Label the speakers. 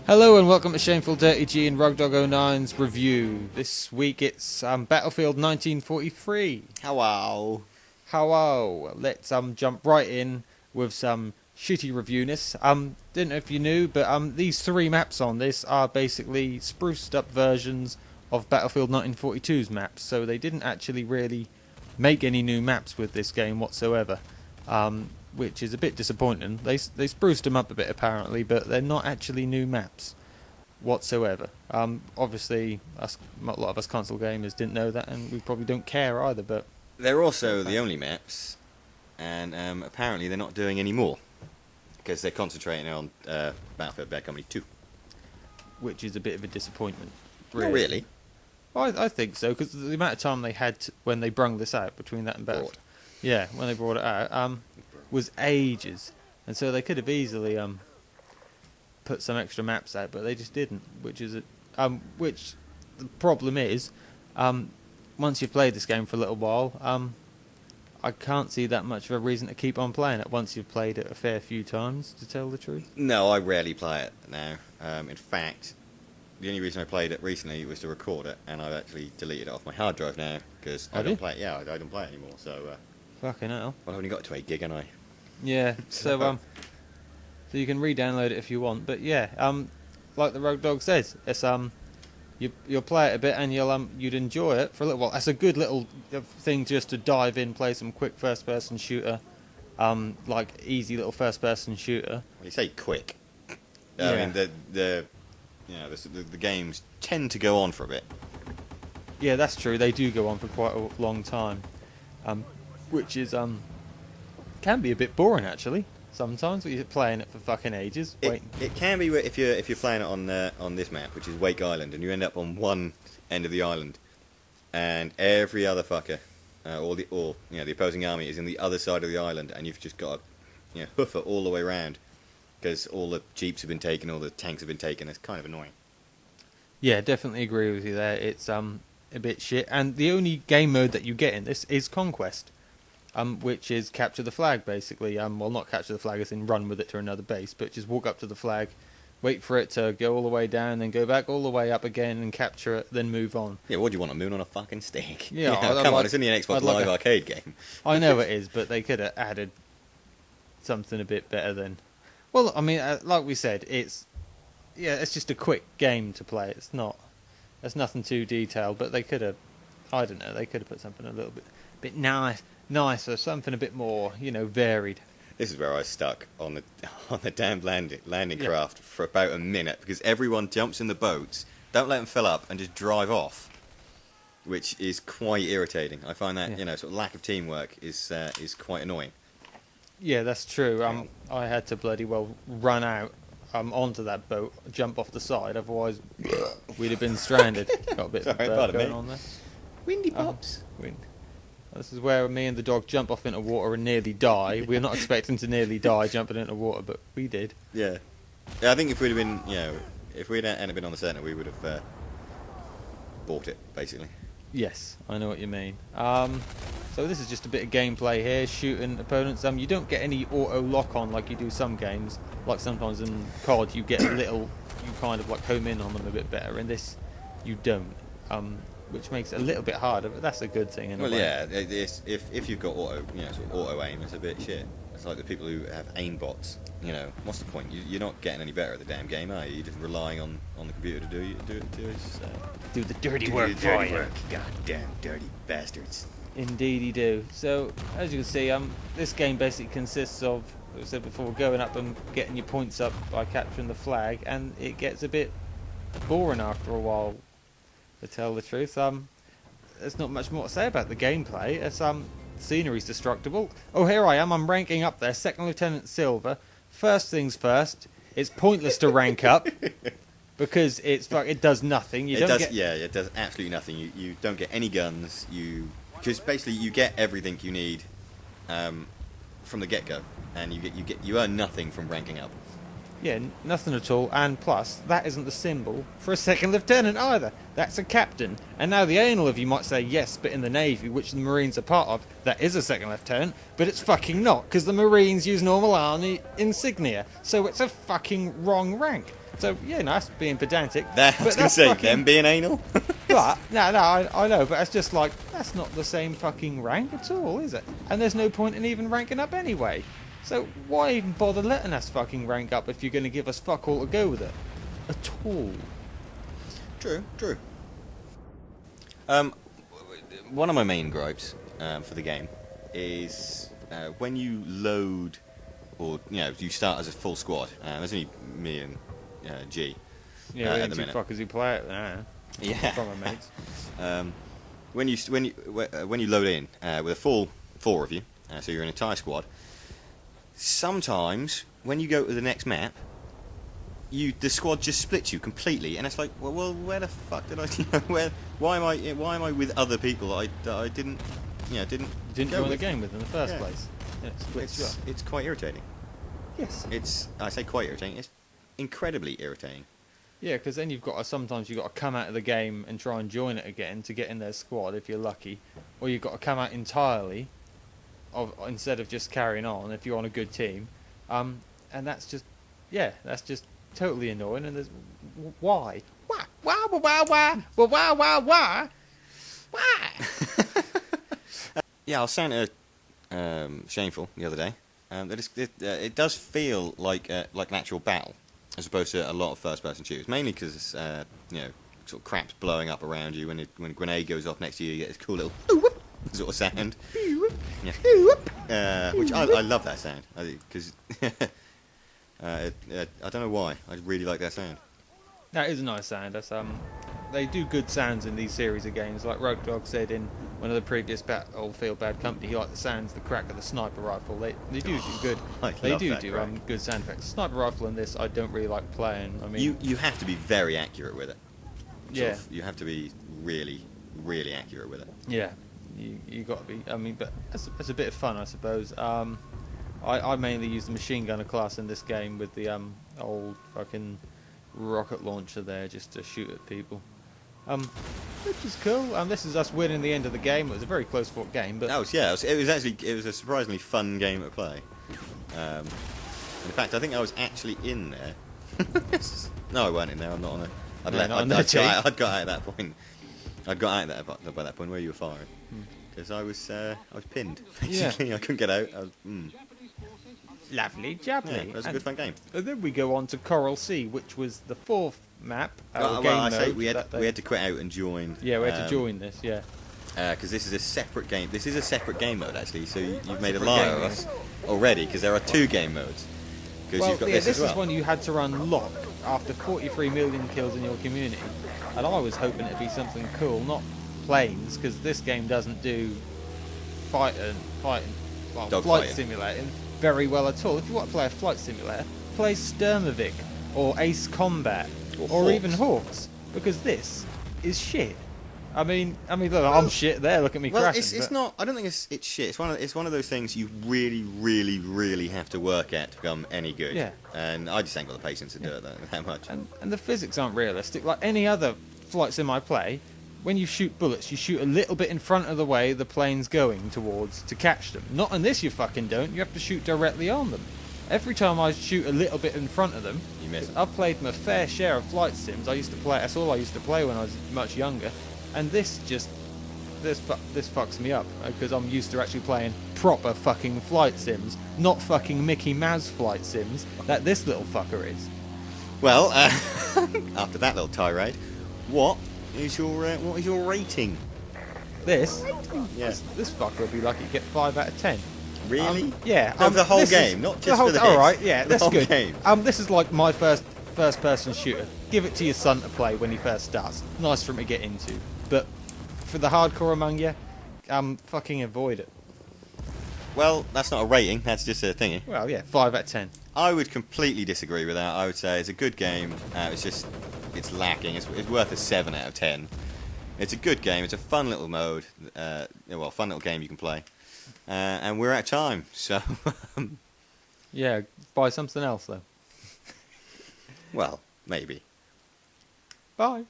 Speaker 1: Hello and welcome to Shamefuldirty G and Rugdog09's review. This week it's Battlefield 1943.
Speaker 2: Hello.
Speaker 1: Hello. Let's jump right in with some shitty reviewness. Didn't know if you knew, but these three maps on this are basically spruced up versions of Battlefield 1942's maps, so they didn't actually really make any new maps with this game whatsoever. Which is a bit disappointing. They spruced them up a bit apparently, but they're not actually new maps whatsoever. Obviously, a lot of us console gamers didn't know that, and we probably don't care either. But
Speaker 2: they're also the only maps, and apparently they're not doing any more because they're concentrating on Battlefield Bad Company 2,
Speaker 1: which is a bit of a disappointment.
Speaker 2: Not really.
Speaker 1: Well, I think so, because the amount of time they had when they brung this out between that and Battlefield, when they brought it out, was ages, and so they could have easily put some extra maps out, but they just didn't. Which the problem is, once you've played this game for a little while, I can't see that much of a reason to keep on playing it once you've played it a fair few times, to tell the truth.
Speaker 2: No, I rarely play it now. In fact, the only reason I played it recently was to record it, and I've actually deleted it off my hard drive now because I don't play it. Yeah, I don't play it anymore. So
Speaker 1: fucking hell.
Speaker 2: Well, I've only got to 8 gig, haven't I?
Speaker 1: Yeah, so you can re-download it if you want, but yeah, like the Rogue Dog says, it's you'll play it a bit and you'd enjoy it for a little while. That's a good little thing just to dive in, play some quick first-person shooter, like easy little first-person shooter.
Speaker 2: Well, you say quick.
Speaker 1: Yeah.
Speaker 2: I mean the games tend to go on for a bit.
Speaker 1: Yeah, that's true. They do go on for quite a long time, which is can be a bit boring actually. Sometimes when you're playing it for fucking ages.
Speaker 2: It can be if you're playing it on this map, which is Wake Island, and you end up on one end of the island, and every other fucker, or the opposing army is in the other side of the island, and you've just got to hoof it all the way around because all the jeeps have been taken, all the tanks have been taken. It's kind of annoying. Yeah,
Speaker 1: definitely agree with you there. It's a bit shit, and the only game mode that you get in this is Conquest. Which is capture the flag, basically. Well, not capture the flag as in run with it to another base, but just walk up to the flag, wait for it to go all the way down, then go back all the way up again and capture it, then move on.
Speaker 2: Yeah, what do you want, a moon on a fucking stick?
Speaker 1: Yeah,
Speaker 2: come on, it's only an Xbox Live arcade game.
Speaker 1: I know it is, but they could have added something a bit better than... Well, I mean, like we said, it's just a quick game to play. It's nothing too detailed, but they could have, I don't know, they could have put something a little bit nicer, something a bit more, varied.
Speaker 2: This is where I was stuck on the damn landing craft for about a minute because everyone jumps in the boats, don't let them fill up, and just drive off, which is quite irritating. I find that sort of lack of teamwork is quite annoying.
Speaker 1: Yeah, that's true. I had to bloody well run out onto that boat, jump off the side, otherwise we'd have been stranded. Got a bit of going on there.
Speaker 2: Windy pops.
Speaker 1: Wind. This is where me and the dog jump off into water and nearly die. We're not expecting to nearly die jumping into water, but we did.
Speaker 2: Yeah. I think if we'd have been, if we'd ended up been on the centre, we would have bought it, basically.
Speaker 1: Yes, I know what you mean. So this is just a bit of gameplay here, shooting opponents. You don't get any auto lock on like you do some games. Like sometimes in COD, you get you kind of like home in on them a bit better. In this, you don't. Which makes it a little bit harder, but that's a good thing in a way.
Speaker 2: Yeah, if you've got auto aim, it's a bit shit. It's like the people who have aim bots. What's the point? You're not getting any better at the damn game, are you? You're just relying on the computer to do
Speaker 1: the dirty work for you.
Speaker 2: Goddamn dirty bastards.
Speaker 1: Indeed, you do. So, as you can see, this game basically consists of, as I said before, going up and getting your points up by capturing the flag, and it gets a bit boring after a while. To tell the truth, there's not much more to say about the gameplay. It's scenery's destructible. Oh, here I am. I'm ranking up there, Second Lieutenant Silver. First things first, it's pointless to rank up because it does nothing.
Speaker 2: It does absolutely nothing. You don't get any guns. Because basically you get everything you need from the get-go, and you earn nothing from ranking up.
Speaker 1: Yeah, nothing at all. And plus, that isn't the symbol for a second lieutenant either. That's a captain. And now the anal of you might say yes, but in the Navy, which the Marines are part of, that is a second lieutenant. But it's fucking not, because the Marines use normal army insignia. So it's a fucking wrong rank. So, yeah, no, that's being pedantic.
Speaker 2: I was going to say, them being anal?
Speaker 1: But, no, I know, but it's just like, that's not the same fucking rank at all, is it? And there's no point in even ranking up anyway. So why even bother letting us fucking rank up if you're going to give us fuck all to go with it? At all.
Speaker 2: True. One of my main gripes for the game is when you load, or you start as a full squad. There's only me and G.
Speaker 1: Yeah,
Speaker 2: at the minute.
Speaker 1: fuckers who play it there.
Speaker 2: Yeah.
Speaker 1: From my mates.
Speaker 2: When you load in with a full 4 of you, so you're an entire squad. Sometimes when you go to the next map, the squad just splits you completely, and it's like, well, where the fuck did I? Why am I with other people that I didn't
Speaker 1: join the game with in the first place? Yeah, it splits you up.
Speaker 2: It's quite irritating.
Speaker 1: Yes.
Speaker 2: I say quite irritating. It's incredibly irritating.
Speaker 1: Yeah, because then sometimes you've got to come out of the game and try and join it again to get in their squad if you're lucky, or you've got to come out entirely, instead of just carrying on if you're on a good team, and that's just totally annoying. And there's why?
Speaker 2: Yeah, I was saying to Shameful the other day that it does feel like an actual battle as opposed to a lot of first-person shooters, mainly because sort of crap's blowing up around you when a grenade goes off next to you. You get this cool little sort of sound. Yeah. Which I love that sound, because I don't know why. I really like that sound.
Speaker 1: That is a nice sound. That's they do good sounds in these series of games. Like Rogue Dog said in one of the previous Battlefield Bad Company, he liked the sounds, the crack of the sniper rifle. They do good. They do good sound effects. Sniper rifle in this, I don't really like playing. I mean,
Speaker 2: you have to be very accurate with it.
Speaker 1: Yeah.
Speaker 2: You have to be really, really accurate with it.
Speaker 1: Yeah. You got to be. I mean, but it's a bit of fun, I suppose. I mainly use the machine gunner class in this game with the old fucking rocket launcher there, just to shoot at people. Which is cool. This is us winning the end of the game. It was a very close fought game, but
Speaker 2: it was a surprisingly fun game to play. In fact, I think I was actually in there. No, I weren't in there. I'm not on it. I'd got out at that point. I'd got out by that point where you were firing, because I was pinned. Basically, I couldn't get out.
Speaker 1: Lovely jubbly.
Speaker 2: Yeah, it was a good fun game.
Speaker 1: And then we go on to Coral Sea, which was the fourth map.
Speaker 2: We had to quit out and join.
Speaker 1: Yeah, we had to join this. Yeah.
Speaker 2: Because this is a separate game. This is a separate game mode actually. So you've made a liar of us already, because there are 2 game modes. Because you've got this as well.
Speaker 1: This is one you had to unlock after 43 million kills in your community, and I was hoping it'd be something cool, not planes, because this game doesn't do flight simulating very well at all. If you want to play a flight simulator, play Sturmovik or Ace Combat or even Hawks, because this is shit. I mean, look, I'm shit there. Look at me crashing.
Speaker 2: It's not. I don't think it's shit. It's one of those things you really, really, really have to work at to become any good.
Speaker 1: Yeah.
Speaker 2: And I just ain't got the patience to do it that much.
Speaker 1: And the physics aren't realistic. Like any other flight sim I play, when you shoot bullets, you shoot a little bit in front of the way the plane's going towards to catch them. Not in this, you fucking don't. You have to shoot directly on them. Every time I shoot a little bit in front of them,
Speaker 2: you miss.
Speaker 1: I've played my fair share of flight sims. That's all I used to play when I was much younger. And this fucks me up, because I'm used to actually playing proper fucking flight sims, not fucking Mickey Mouse flight sims that this little fucker is.
Speaker 2: Well, after that little tirade, what is your rating?
Speaker 1: This?
Speaker 2: Yeah.
Speaker 1: This fucker will be lucky to get 5 out of 10.
Speaker 2: Really?
Speaker 1: Yeah.
Speaker 2: No, the whole game, not just for the
Speaker 1: all right, yeah,
Speaker 2: the
Speaker 1: that's
Speaker 2: whole
Speaker 1: good.
Speaker 2: Game.
Speaker 1: This is like my first person shooter. Give it to your son to play when he first starts. Nice for him to get into. But for the hardcore among you, fucking avoid it.
Speaker 2: Well, that's not a rating. That's just a thingy.
Speaker 1: Well, yeah, 5 out of 10.
Speaker 2: I would completely disagree with that. I would say it's a good game. It's lacking. It's worth a 7 out of 10. It's a good game. It's a fun little mode. Fun little game you can play. And we're out of time, so...
Speaker 1: Yeah, buy something else, though.
Speaker 2: Well, maybe.
Speaker 1: Bye.